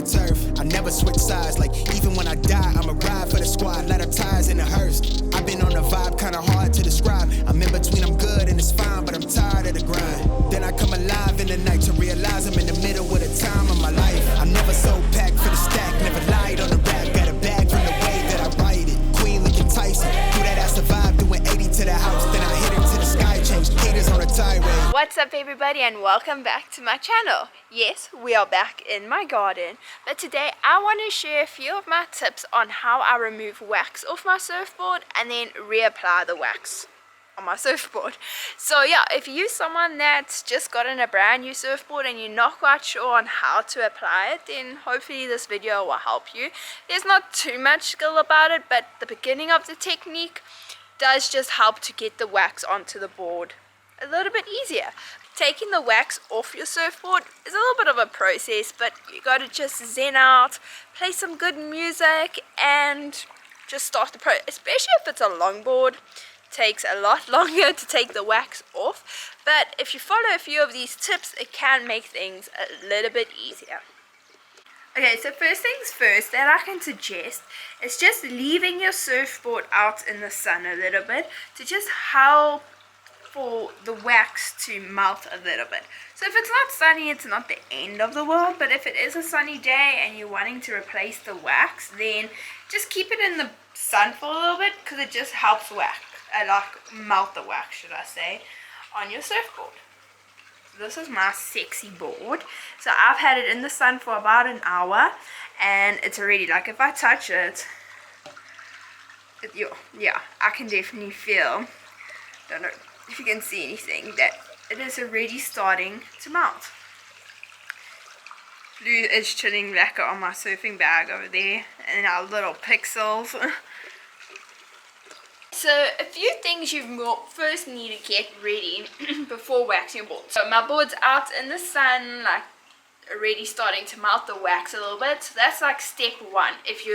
turf. I never switch sides, like even when I die, I'ma ride for the squad. Light up tires in the hearse. I've been on the vibe, kinda hard to describe. I'm in between, I'm good and it's fine, but I'm tired of the grind. Then I come alive in the night to realize I'm in the middle of the time of my life. I'm never so packed for the stack, never lied on the rap. Got a bag from the way that I write it. Queen looking Tyson, through that I survived, doing 80 to the house. Then I hit it to the sky, changed haters on a tirade. What's up everybody and welcome back to my channel. Yes, we are back in my garden, but today I want to share a few of my tips on how I remove wax off my surfboard and then reapply the wax on my surfboard. So yeah, if you're someone that's just gotten a brand new surfboard and you're not quite sure on how to apply it, then hopefully this video will help you. There's not too much skill about it, but the beginning of the technique does just help to get the wax onto the board a little bit easier. Taking the wax off your surfboard is a little bit of a process, but you got to just zen out, play some good music and just start the process. Especially if it's a longboard, it takes a lot longer to take the wax off, but if you follow a few of these tips, it can make things a little bit easier. Okay, so first things first that I can suggest is just leaving your surfboard out in the sun a little bit to just help for the wax to melt a little bit. So if it's not sunny, it's not the end of the world, but if it is a sunny day and you're wanting to replace the wax, then just keep it in the sun for a little bit because it just helps melt the wax, should I say, on your surfboard. This is my sexy board. So I've had it in the sun for about an hour and it's already, like, if I touch it, yeah, I can definitely feel, don't know if you can see anything, that it is already starting to melt. Blue is chilling lacquer on my surfing bag over there and our little pixels. So a few things you first need to get ready before waxing your board. So my board's out in the sun, like already starting to melt the wax a little bit. So that's like step one. If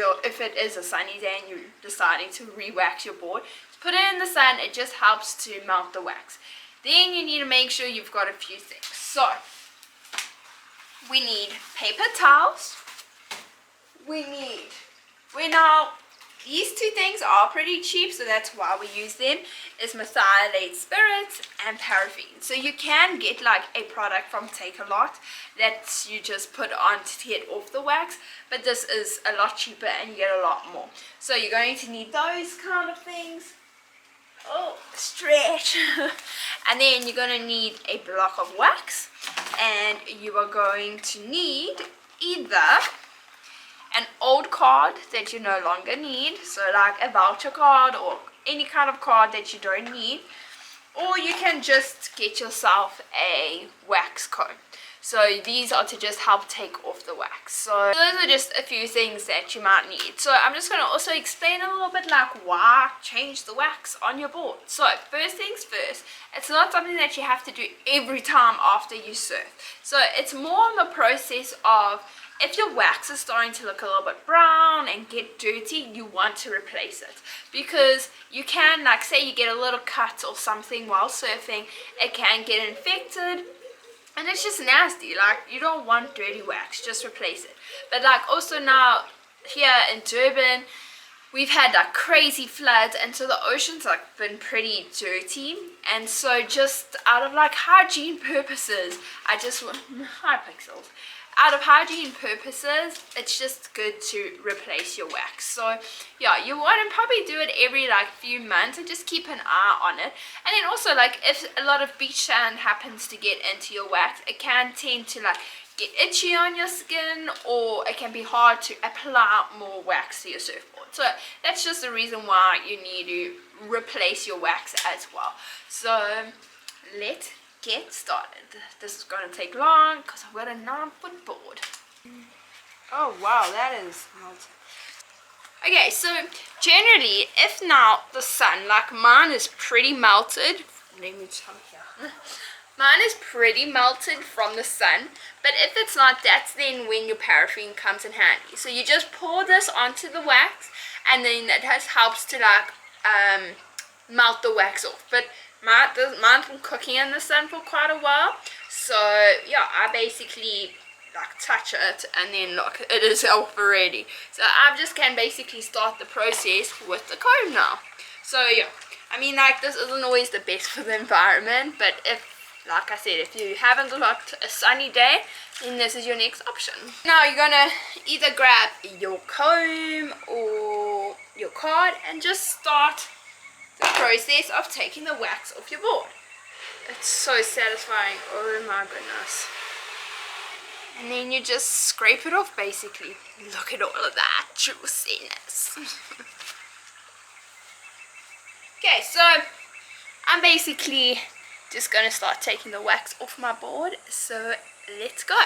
it is a sunny day and you're deciding to re-wax your board, put it in the sun. It just helps to melt the wax. Then you need to make sure you've got a few things. So we need paper towels. These two things are pretty cheap, so that's why we use them, is methylate spirits and paraffin. So you can get like a product from Take-A-Lot that you just put on to get off the wax, but this is a lot cheaper and you get a lot more. So you're going to need those kind of things. Oh, stretch. And then you're going to need a block of wax, and you are going to need either an old card that you no longer need, so like a voucher card or any kind of card that you don't need, or you can just get yourself a wax comb. So these are to just help take off the wax. So those are just a few things that you might need. So I'm just going to also explain a little bit like why change the wax on your board. So first things first, it's not something that you have to do every time after you surf. So it's more on the process of, if your wax is starting to look a little bit brown and get dirty, you want to replace it. Because you can, like, say you get a little cut or something while surfing, it can get infected. And it's just nasty. Like, you don't want dirty wax, just replace it. But like also now here in Durban, we've had like crazy floods, and so the ocean's like been pretty dirty. And so just out of like hygiene purposes, I just want hi pixels. Out of hygiene purposes, it's just good to replace your wax. So yeah, you want to probably do it every like few months and just keep an eye on it. And then also, like, if a lot of beach sand happens to get into your wax, it can tend to like get itchy on your skin, or it can be hard to apply more wax to your surfboard. So that's just the reason why you need to replace your wax as well. So let's get started. This is going to take long because I've got a 9-foot board. Oh wow, that is melted. Okay, so generally, if now the sun, like mine is pretty melted. Let me tell you. Mine is pretty melted from the sun, but if it's not, that's then when your paraffin comes in handy. So you just pour this onto the wax, and then that helps to like melt the wax off. But mine's been cooking in the sun for quite a while, so yeah, I basically like touch it, and then look, it is off already. So I just can basically start the process with the comb now. So yeah, I mean, like, this isn't always the best for the environment, but if, like I said, if you haven't got a sunny day, then this is your next option. Now you're gonna either grab your comb or your card and just start the process of taking the wax off your board. It's so satisfying, oh my goodness. And then you just scrape it off basically. Look at all of that juiciness. Okay, so I'm basically just gonna start taking the wax off my board, so let's go.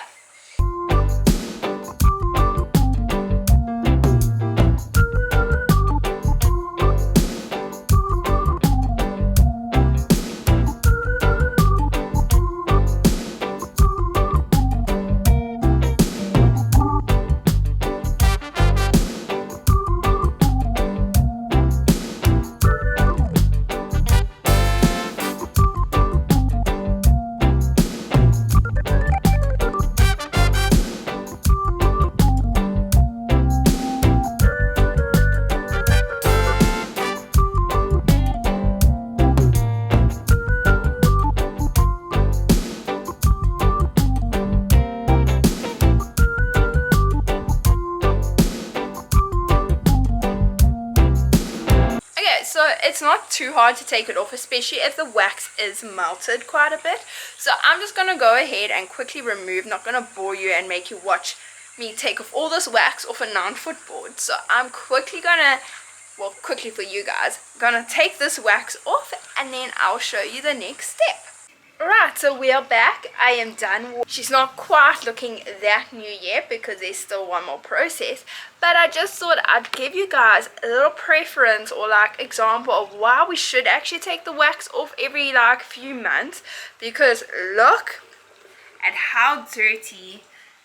So it's not too hard to take it off, especially if the wax is melted quite a bit. So I'm just going to go ahead and quickly remove, not going to bore you and make you watch me take off all this wax off a 9-foot board. So I'm quickly going to, well, quickly for you guys, going to take this wax off and then I'll show you the next step. Alright, so we are back. I am done. She's not quite looking that new yet because there's still one more process, but I just thought I'd give you guys a little preference or like example of why we should actually take the wax off every like few months, because look at how dirty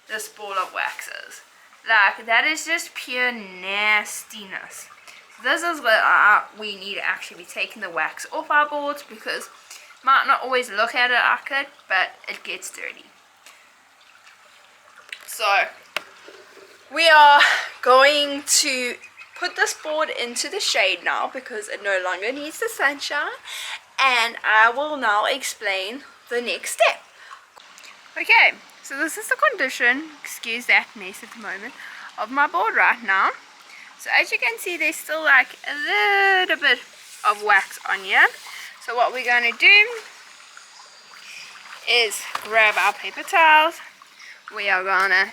this ball of wax is. Like, that is just pure nastiness. This is what we need to actually be taking the wax off our boards, because might not always look at it like it, but it gets dirty. So we are going to put this board into the shade now because it no longer needs the sunshine, and I will now explain the next step. Okay, so this is the condition, excuse that mess at the moment, of my board right now. So as you can see, there's still like a little bit of wax on here. So what we're going to do is grab our paper towels, we are going to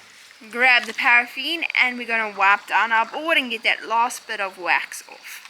grab the paraffin, and we're going to wipe down our board and get that last bit of wax off.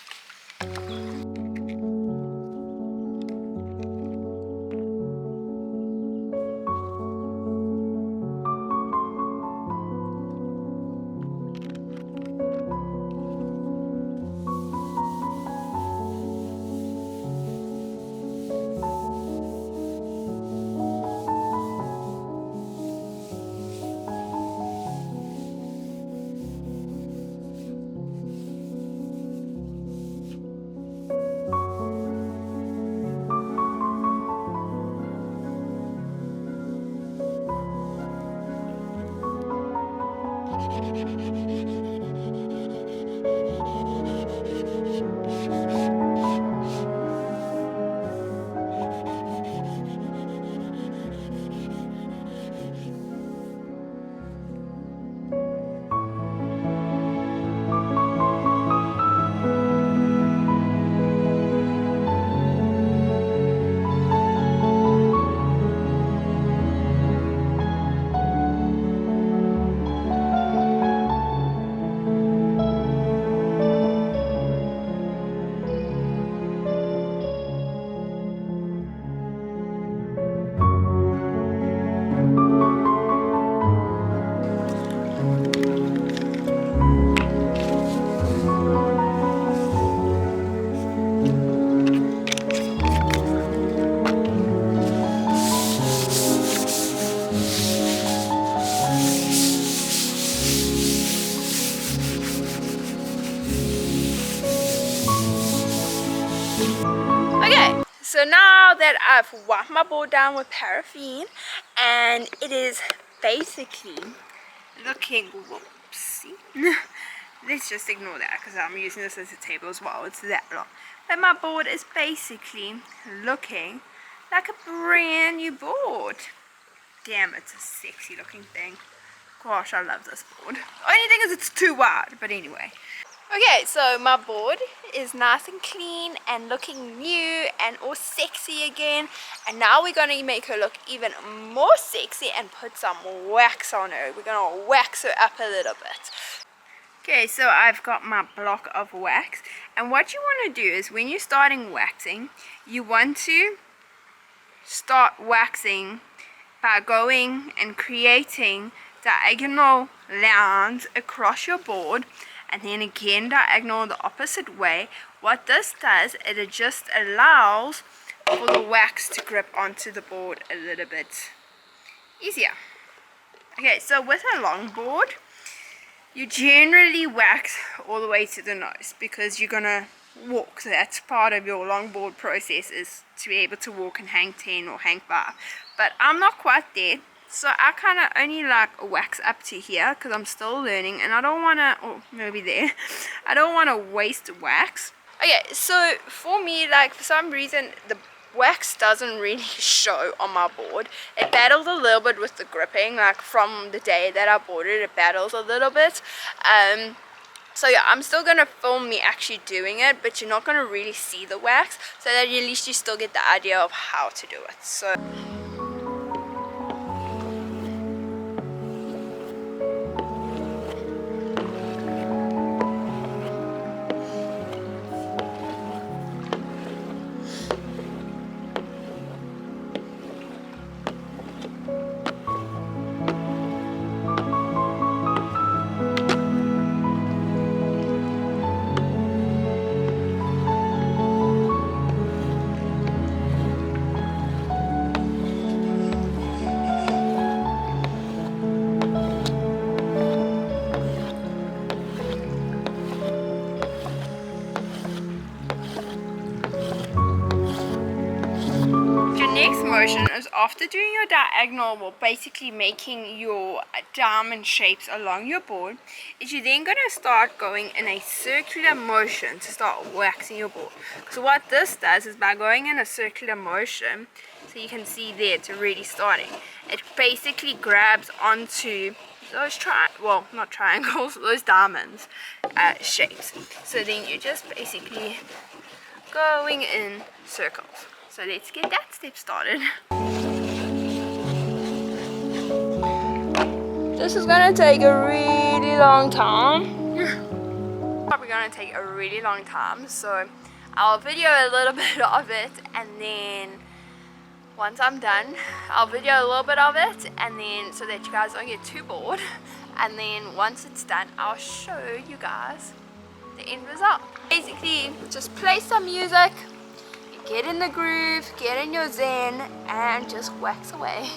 So now that I've wiped my board down with paraffin and it is basically looking, whoopsie, let's just ignore that because I'm using this as a table as well, it's that long. But my board is basically looking like a brand new board. Damn, it's a sexy looking thing. Gosh, I love this board. Only thing is it's too wide, but anyway. Okay, so my board is nice and clean and looking new and all sexy again. And now we're going to make her look even more sexy and put some wax on her. We're going to wax her up a little bit. Okay, so I've got my block of wax. And what you want to do is when you're starting waxing, you want to start waxing by going and creating diagonal lines across your board, and then again diagonal the opposite way. What this does, it just allows for the wax to grip onto the board a little bit easier. Okay, so with a long board, you generally wax all the way to the nose because you're gonna walk. So that's part of your longboard process, is to be able to walk and hang 10 or hang 5. But I'm not quite there. So I kind of only like wax up to here because I'm still learning and I don't want to, or maybe there, I don't want to waste wax. Okay, so for me, like for some reason, the wax doesn't really show on my board. It battles a little bit with the gripping, like from the day that I bought it, it battles a little bit. So yeah, I'm still going to film me actually doing it, but you're not going to really see the wax, so that at least you still get the idea of how to do it. So next motion is after doing your diagonal, well basically making your diamond shapes along your board, is you're then going to start going in a circular motion to start waxing your board. So what this does is by going in a circular motion, so you can see there it's already starting, it basically grabs onto those not triangles, those diamonds shapes. So then you're just basically going in circles. So let's get that step started. This is gonna take a really long time. Probably gonna take a really long time, so I'll video a little bit of it, and then once I'm done, I'll video a little bit of it, and then so that you guys don't get too bored. And then once it's done, I'll show you guys the end result. Basically, just play some music. Get in the groove, get in your zen, and just wax away.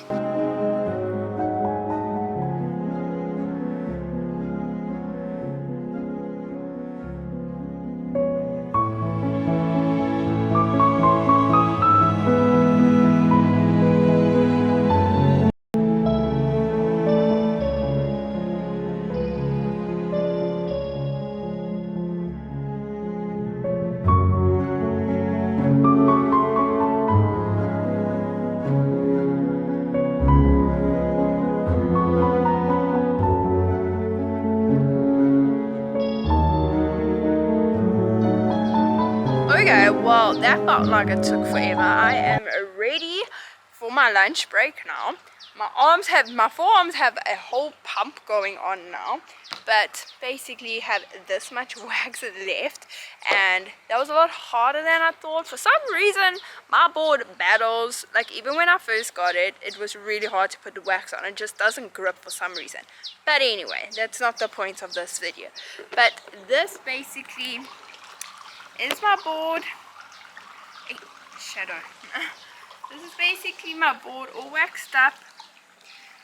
Okay, well that felt like it took forever. I am ready for my lunch break now. My forearms have a whole pump going on now, but basically have this much wax left, and that was a lot harder than I thought. For some reason my board battles, like even when I first got it, it was really hard to put the wax on. It just doesn't grip for some reason. But anyway, that's not the point of this video. But this basically is my board. Hey, shadow. This is basically my board all waxed up.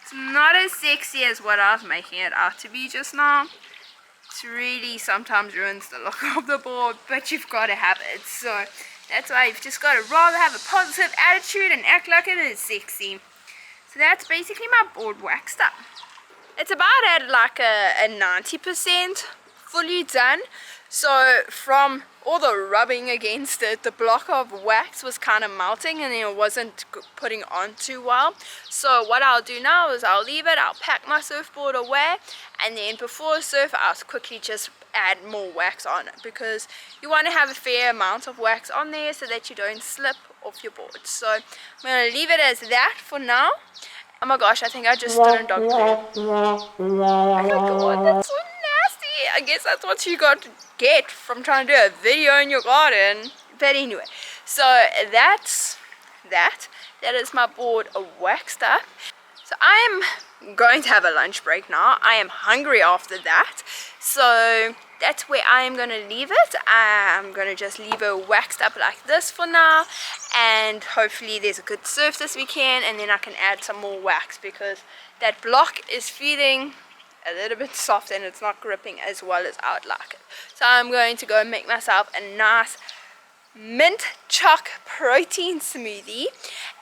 It's not as sexy as what I was making it out to be just now. It really sometimes ruins the look of the board, but you've got to have it. So that's why you've just got to rather have a positive attitude and act like it is sexy. So So that's basically my board waxed up. It's about at like a 90% fully done. So from all the rubbing against it, the block of wax was kind of melting and it wasn't putting on too well. So what I'll do now is I'll leave it, I'll pack my surfboard away, and then before surf I'll quickly just add more wax on it, because you want to have a fair amount of wax on there so that you don't slip off your board. So I'm going to leave it as that for now. Oh my gosh, I think I just did a dog poo. Oh my god, that's so nasty. I guess that's what you got to get from trying to do a video in your garden. But anyway, so that's that. That is my board waxed up. So I am going to have a lunch break now. I am hungry after that. So that's where I am going to leave it. I'm going to just leave it waxed up like this for now. And hopefully there's a good surf this weekend. And then I can add some more wax, because that block is feeling a little bit soft and it's not gripping as well as I would like it. So I'm going to go make myself a nice mint choc protein smoothie.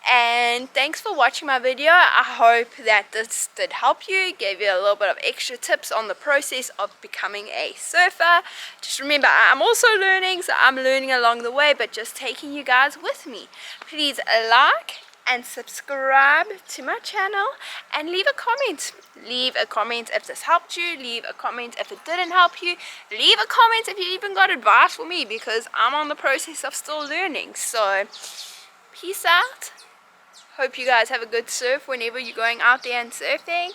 And thanks for watching my video. I hope that this did help you, gave you a little bit of extra tips on the process of becoming a surfer. Just remember, I'm also learning, so I'm learning along the way, but just taking you guys with me. Please like and subscribe to my channel and leave a comment. Leave a comment if this helped you. Leave a comment if it didn't help you. Leave a comment if you even got advice for me, because I'm on the process of still learning. So peace out. Hope you guys have a good surf whenever you're going out there and surfing,